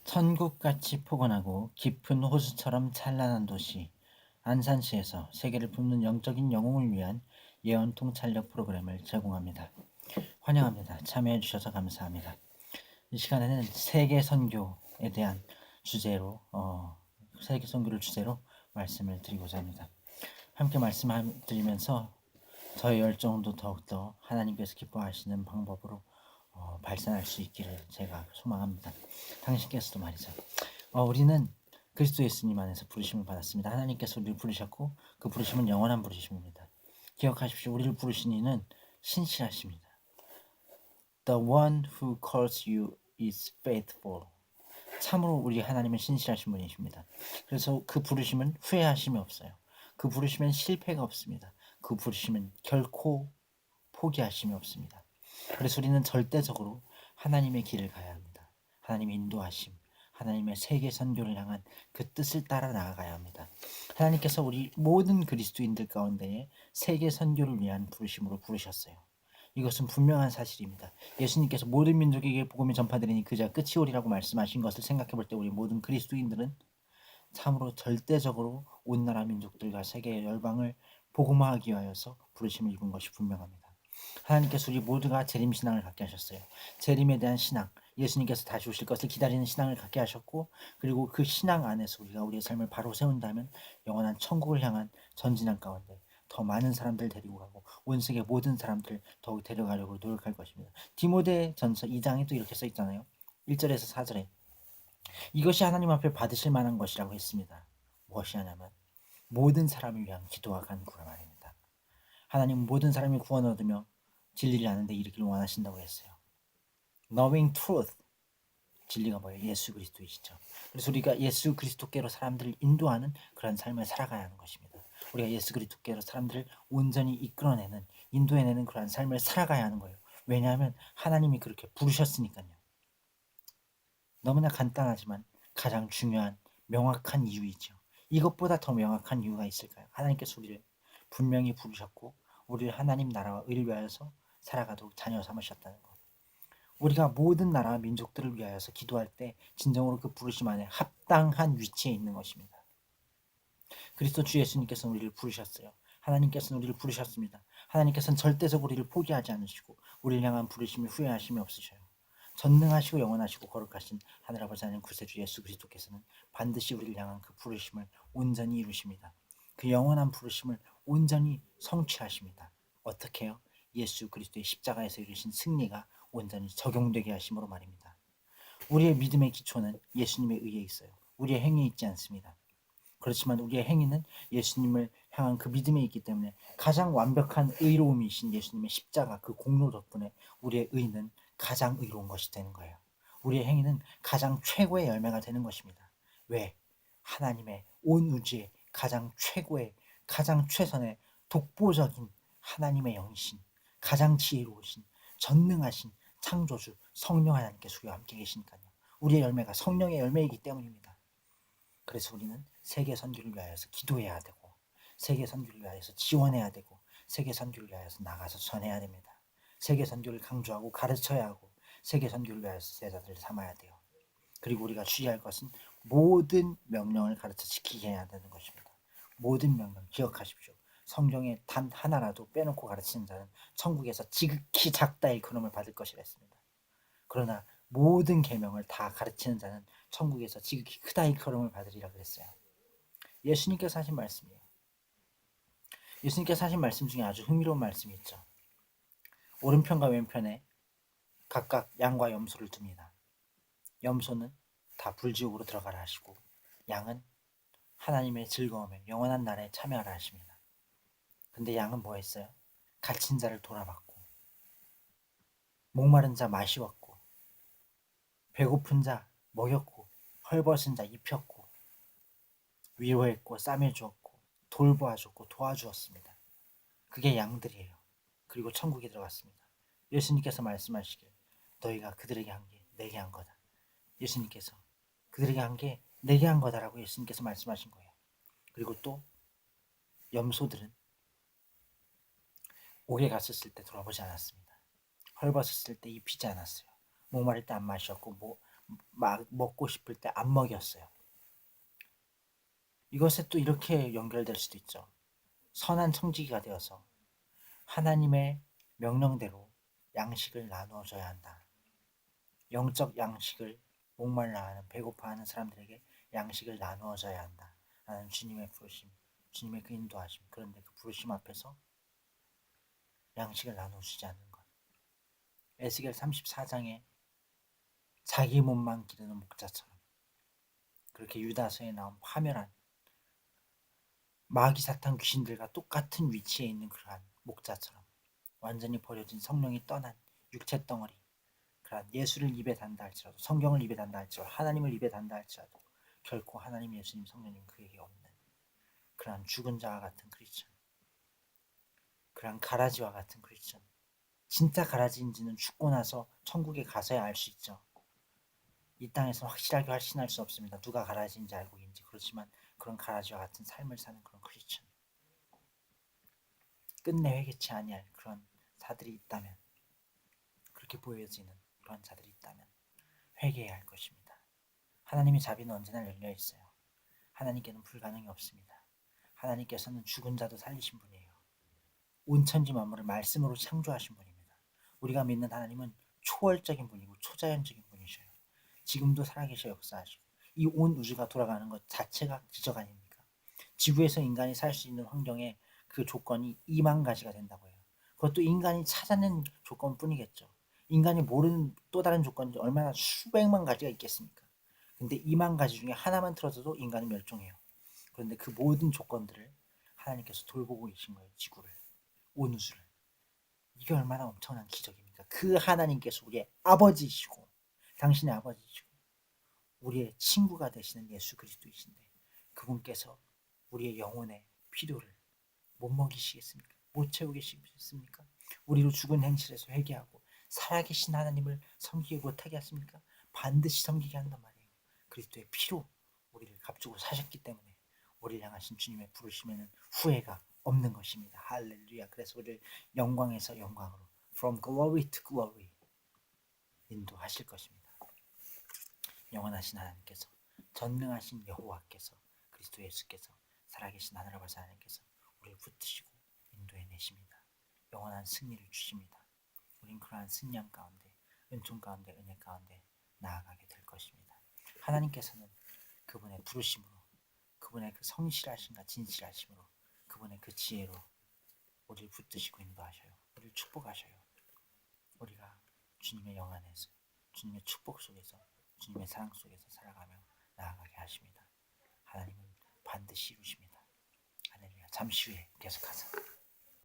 천국같이 포근하고 깊은 호수처럼 찬란한 도시 안산시에서 세계를 품는 영적인 영웅을 위한 예언 통찰력 프로그램을 제공합니다. 환영합니다. 참여해 주셔서 감사합니다. 이 시간에는 세계 선교에 대한 주제로 세계 선교를 주제로 말씀을 드리고자 합니다. 함께 말씀드리면서 저의 열정도 더욱더 하나님께서 기뻐하시는 방법으로 발산할 수 있기를 제가 소망합니다. 당신께서도 말이죠. 우리는 그리스도 예수님 안에서 부르심을 받았습니다. 하나님께서 우리를 부르셨고 그 부르심은 영원한 부르심입니다. 기억하십시오. 우리를 부르신 이는 신실하십니다. The one who calls you is faithful. 참으로 우리 하나님은 신실하신 분이십니다. 그래서 그 부르심은 후회하심이 없어요. 그 부르심엔 실패가 없습니다. 그 부르심은 결코 포기하심이 없습니다. 그래서 우리는 절대적으로 하나님의 길을 가야 합니다. 하나님의 인도하심, 하나님의 세계 선교를 향한 그 뜻을 따라 나아가야 합니다. 하나님께서 우리 모든 그리스도인들 가운데에 세계 선교를 위한 부르심으로 부르셨어요. 이것은 분명한 사실입니다. 예수님께서 모든 민족에게 복음이 전파되리니 그저 끝이 오리라고 말씀하신 것을 생각해 볼 때 우리 모든 그리스도인들은 참으로 절대적으로 온 나라 민족들과 세계 열방을 복음화하기 위하여서 부르심을 입은 것이 분명합니다. 하나님께서 우리 모두가 재림신앙을 갖게 하셨어요. 재림에 대한 신앙, 예수님께서 다시 오실 것을 기다리는 신앙을 갖게 하셨고, 그리고 그 신앙 안에서 우리가 우리의 삶을 바로 세운다면 영원한 천국을 향한 전진한 가운데 더 많은 사람들 데리고 가고 온 세계 모든 사람들 더욱 데려가려고 노력할 것입니다. 디모데 전서 2장에 또 이렇게 써 있잖아요. 1절에서 4절에 이것이 하나님 앞에 받으실 만한 것이라고 했습니다. 무엇이 하냐면 모든 사람을 위한 기도와 간구가 말입니다. 하나님은 모든 사람이 구원 얻으며 진리를 아는 데 이르기를 원하신다고 했어요. Knowing truth, 진리가 뭐예요? 예수 그리스도이시죠. 그래서 우리가 예수 그리스도께로 사람들을 인도하는 그런 삶을 살아가야 하는 것입니다. 우리가 예수 그리스도께로 사람들을 온전히 이끌어내는, 인도해내는 그런 삶을 살아가야 하는 거예요. 왜냐하면 하나님이 그렇게 부르셨으니까요. 너무나 간단하지만 가장 중요한 명확한 이유이죠. 이것보다 더 명확한 이유가 있을까요? 하나님께서 우리를 분명히 부르셨고 우리를 하나님 나라와 의를 위하여서 살아가도록 자녀 삼으셨다는 것. 우리가 모든 나라와 민족들을 위하여서 기도할 때 진정으로 그 부르심 안에 합당한 위치에 있는 것입니다. 그리스도 주 예수님께서는 우리를 부르셨어요. 하나님께서는 우리를 부르셨습니다. 하나님께서는 절대적으로 우리를 포기하지 않으시고 우리를 향한 부르심을 후회하심이 없으셔요. 전능하시고 영원하시고 거룩하신 하늘아버지 하나님 구세주 예수 그리스도께서는 반드시 우리를 향한 그 부르심을 온전히 이루십니다. 그 영원한 부르심을 온전히 성취하십니다. 어떻게 해요? 예수 그리스도의 십자가에서 이루신 승리가 온전히 적용되게 하심으로 말입니다. 우리의 믿음의 기초는 예수님의 의에 있어요. 우리의 행위에 있지 않습니다. 그렇지만 우리의 행위는 예수님을 향한 그 믿음에 있기 때문에 가장 완벽한 의로움이신 예수님의 십자가 그 공로 덕분에 우리의 의는 가장 의로운 것이 되는 거예요. 우리의 행위는 가장 최고의 열매가 되는 것입니다. 왜? 하나님의 온 우주의 가장 최고의 가장 최선의 독보적인 하나님의 영이신 가장 지혜로우신 전능하신 창조주 성령 하나님께서 우리와 함께 계시니까요. 우리의 열매가 성령의 열매이기 때문입니다. 그래서 우리는 세계 선교를 위하여서 기도해야 되고 세계 선교를 위하여서 지원해야 되고 세계 선교를 위하여서 나가서 전해야 됩니다. 세계 선교를 강조하고 가르쳐야 하고 세계 선교를 위하여서 제자들을 삼아야 돼요. 그리고 우리가 주의할 것은 모든 명령을 가르쳐 지키게 해야 되는 것입니다. 모든 명령 기억하십시오. 성경에 단 하나라도 빼놓고 가르치는 자는 천국에서 지극히 작다 일컬음을 받을 것이라 했습니다. 그러나 모든 계명을 다 가르치는 자는 천국에서 지극히 크다 일컬음을 받으리라 그랬어요. 예수님께서 하신 말씀이에요. 예수님께서 하신 말씀 중에 아주 흥미로운 말씀이 있죠. 오른편과 왼편에 각각 양과 염소를 둡니다. 염소는 다 불지옥으로 들어가라 하시고 양은 하나님의 즐거움에 영원한 나라에 참여하라 하십니다. 근데 양은 뭐 했어요? 갇힌 자를 돌아봤고 목마른 자 마시웠고 배고픈 자 먹였고 헐벗은 자 입혔고 위로했고 싸매주었고 돌보아줬고 도와주었습니다. 그게 양들이에요. 그리고 천국에 들어갔습니다. 예수님께서 말씀하시길 너희가 그들에게 한 게 내게 한 거다. 예수님께서 그들에게 한 게 내게 한 거다라고 예수님께서 말씀하신 거예요. 그리고 또 염소들은 옥에 갔었을 때 돌아보지 않았습니다. 헐벗었을 때 입히지 않았어요. 목마를 때 안 마셨고 막 먹고 싶을 때 안 먹였어요. 이것에 또 이렇게 연결될 수도 있죠. 선한 청지기가 되어서 하나님의 명령대로 양식을 나누어줘야 한다. 영적 양식을 목말라하는 배고파하는 사람들에게 양식을 나누어줘야 한다. 라는 주님의 부르심, 주님의 그 인도하심. 그런데 그 부르심 앞에서 양식을 나눠주지 않는 것. 에스겔 34장에 자기 몸만 기르는 목자처럼 그렇게 유다서에 나온 파멸한 마귀 사탄 귀신들과 똑같은 위치에 있는 그러한 목자처럼 완전히 버려진 성령이 떠난 육체 덩어리, 그러한 예수를 입에 단다 할지라도, 성경을 입에 단다 할지라도, 하나님을 입에 단다 할지라도 결코 하나님, 예수님, 성령님 그에게 없는 그러한 죽은 자와 같은 크리스천, 그러한 가라지와 같은 크리스천. 진짜 가라지인지는 죽고 나서 천국에 가서야 알 수 있죠. 이 땅에서 확실하게 확신할 수 없습니다. 누가 가라지인지 알고 있는지. 그렇지만 그런 가라지와 같은 삶을 사는 그런 크리스천, 끝내 회개치 아니할 그런 자들이 있다면, 그렇게 보여지는 그런 자들이 있다면 회개해야 할 것입니다. 하나님의 자비는 언제나 열려 있어요. 하나님께는 불가능이 없습니다. 하나님께서는 죽은 자도 살리신 분이에요. 온 천지 만물을 말씀으로 창조하신 분입니다. 우리가 믿는 하나님은 초월적인 분이고 초자연적인 분이셔요. 지금도 살아계셔 역사하시고 이 온 우주가 돌아가는 것 자체가 기적 아닙니까? 지구에서 인간이 살 수 있는 환경에 그 조건이 2만 가지가 된다고 해요. 그것도 인간이 찾아낸 조건뿐이겠죠. 인간이 모르는 또 다른 조건이 얼마나 수백만 가지가 있겠습니까? 근데 2만 가지 중에 하나만 틀어져도 인간은 멸종해요. 그런데 그 모든 조건들을 하나님께서 돌보고 계신 거예요. 지구를, 온 우주를. 이게 얼마나 엄청난 기적입니까? 그 하나님께서 우리의 아버지시고 당신의 아버지시고 우리의 친구가 되시는 예수 그리스도이신데 그분께서 우리의 영혼의 필요를 못 먹이시겠습니까? 못 채우겠습니까? 우리로 죽은 행실에서 회개하고 살아계신 하나님을 섬기게 못하게 하십니까? 반드시 섬기게 한단 말이에요. 그리스도의 피로 우리를 값주고 사셨기 때문에 우리를 향하신 주님의 부르심에는 후회가 없는 것입니다. 할렐루야. 그래서 우리를 영광에서 영광으로 from glory to glory 인도하실 것입니다. 영원하신 하나님께서, 전능하신 여호와께서, 그리스도 예수께서, 살아계신 하늘 아버지 하나님께서 우리를 붙드시고 인도해 내십니다. 영원한 승리를 주십니다. 우린 그러한 승리함 가운데, 은총 가운데, 은혜 가운데 나아가게 될 것입니다. 하나님께서는 그분의 부르심으로, 그분의 그 성실하심과 진실하심으로, 그분의 그 지혜로 우리를 붙드시고 인도하셔요. 우리를 축복하셔요. 우리가 주님의 영 안에서, 주님의 축복 속에서, 주님의 사랑 속에서 살아가며 나아가게 하십니다. 하나님은 반드시 이루십니다. 할렐루야. 잠시 후에 계속하자.